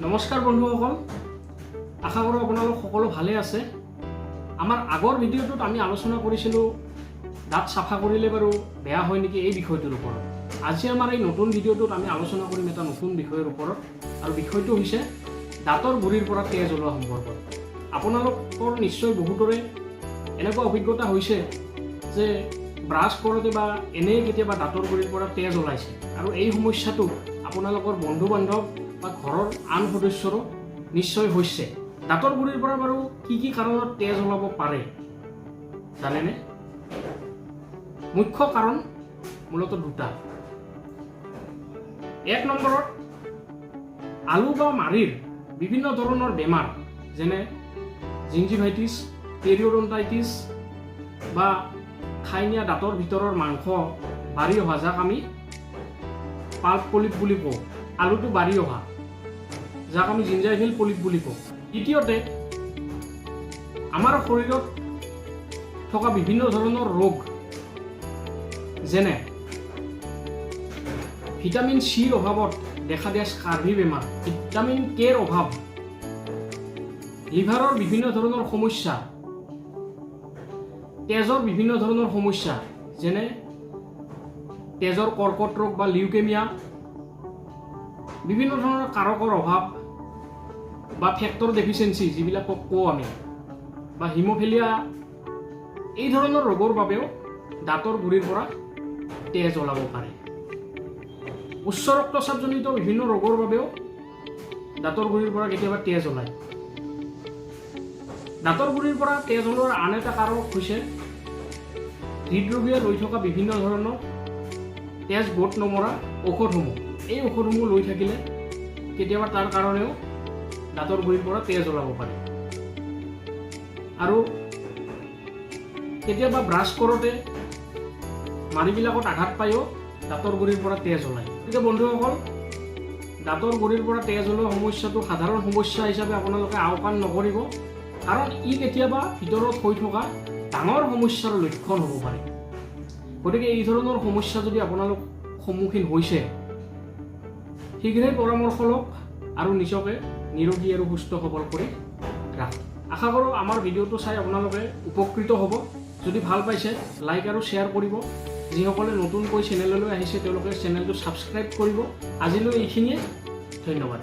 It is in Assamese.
নমস্কাৰ বন্ধুসকল, আশা কৰোঁ আপোনালোক সকলো ভালে আছে। আমাৰ আগৰ ভিডিঅ'টোত আমি আলোচনা কৰিছিলোঁ দাঁত চাফা কৰিলে বাৰু বেয়া হয় নেকি এই বিষয়টোৰ ওপৰত। আজি আমাৰ এই নতুন ভিডিঅ'টোত আমি আলোচনা কৰিম এটা নতুন বিষয়ৰ ওপৰত, আৰু বিষয়টো হৈছে দাঁতৰ গুৰিৰ পৰা তেজ ওলোৱা সম্পৰ্কত। আপোনালোকৰ নিশ্চয় বহুতৰে এনেকুৱা অভিজ্ঞতা হৈছে যে ব্ৰাছ কৰোঁতে বা এনেই কেতিয়াবা দাঁতৰ গুৰিৰ পৰা তেজ ওলাইছে, আৰু এই সমস্যাটো আপোনালোকৰ বন্ধু বান্ধৱ বা ঘৰৰ আন সদস্যৰো নিশ্চয় হৈছে। দাঁতৰ গুৰিৰ পৰা বাৰু কি কাৰণত তেজ ওলাব পাৰে জানেনে? মুখ্য কাৰণ মূলতঃ দুটা। এক নম্বৰত আলু বা মাড়িৰ বিভিন্ন ধৰণৰ বেমাৰ, যেনে জিঞ্জিভাইটিছ, পেৰিঅডন্টাইটিছ বা খাইনীয়া দাঁতৰ ভিতৰৰ মাংস বাঢ়ি অহা, যাক আমি পাল্প পলিপ বুলি কওঁ। আলুটো বাঢ়ি অহা, যাক আমি জিঞ্জাইভেল পলিপ বুলি কওঁ। দ্বিতীয়তে, আমাৰ শৰীৰত থকা বিভিন্ন ধৰণৰ ৰোগ, যেনে ভিটামিন চিৰ অভাৱত দেখা দিয়া স্কাৰ্ভি বেমাৰ, ভিটামিন কেৰ অভাৱ, লিভাৰৰ বিভিন্ন ধৰণৰ সমস্যা, তেজৰ বিভিন্ন ধৰণৰ সমস্যা, যেনে তেজৰ কৰ্কট ৰোগ বা লিউকেমিয়া, বিভিন্ন ধৰণৰ কাৰকৰ অভাৱ বা ফেক্টৰ ডেফিচিয়েঞ্চি যিবিলাকক কওঁ আমি, বা হিম'ফিলিয়া, এই ধৰণৰ ৰোগৰ বাবেও দাঁতৰ গুৰিৰ পৰা তেজ ওলাব পাৰে। উচ্চ ৰক্তচাপজনিত বিভিন্ন ৰোগৰ বাবেও দাঁতৰ গুৰিৰ পৰা কেতিয়াবা তেজ ওলায়। দাঁতৰ গুৰিৰ পৰা তেজ ওলোৱাৰ আন এটা কাৰক হৈছে হৃদৰোগীয়ে লৈ থকা বিভিন্ন ধৰণৰ তেজ গোট নমৰা ঔষধসমূহ। এই ঔষধসমূহ লৈ থাকিলে কেতিয়াবা তাৰ কাৰণেও দাঁতৰ গুৰিৰ পৰা তেজ ওলাব পাৰে। আৰু কেতিয়াবা ব্ৰাছ কৰোঁতে মাড়িবিলাকত আঘাত পায়ো দাঁতৰ গুৰিৰ পৰা তেজ ওলায়। গতিকে বন্ধুসকল, দাঁতৰ গুৰিৰ পৰা তেজ ওলোৱা সমস্যাটো সাধাৰণ সমস্যা হিচাপে আপোনালোকে আওকাণ নকৰিব, কাৰণ ই কেতিয়াবা ভিতৰত হৈ থকা ডাঙৰ সমস্যাৰ লক্ষণ হ'ব পাৰে। গতিকে এই ধৰণৰ সমস্যা যদি আপোনালোক সন্মুখীন হৈছে, শীঘ্ৰেই পৰামৰ্শ লওক আৰু নিজকে নিৰোগী আৰু সুস্থ সবল কৰি ৰাখক। আশা কৰোঁ আমাৰ ভিডিঅ'টো চাই আপোনালোকে উপকৃত হ'ব। যদি ভাল পাইছে, লাইক আৰু শ্বেয়াৰ কৰিব। যিসকলে নতুনকৈ চেনেললৈ আহিছে তেওঁলোকে চেনেলটো ছাবস্ক্ৰাইব কৰিব। আজিলৈ এইখিনিয়ে, ধন্যবাদ।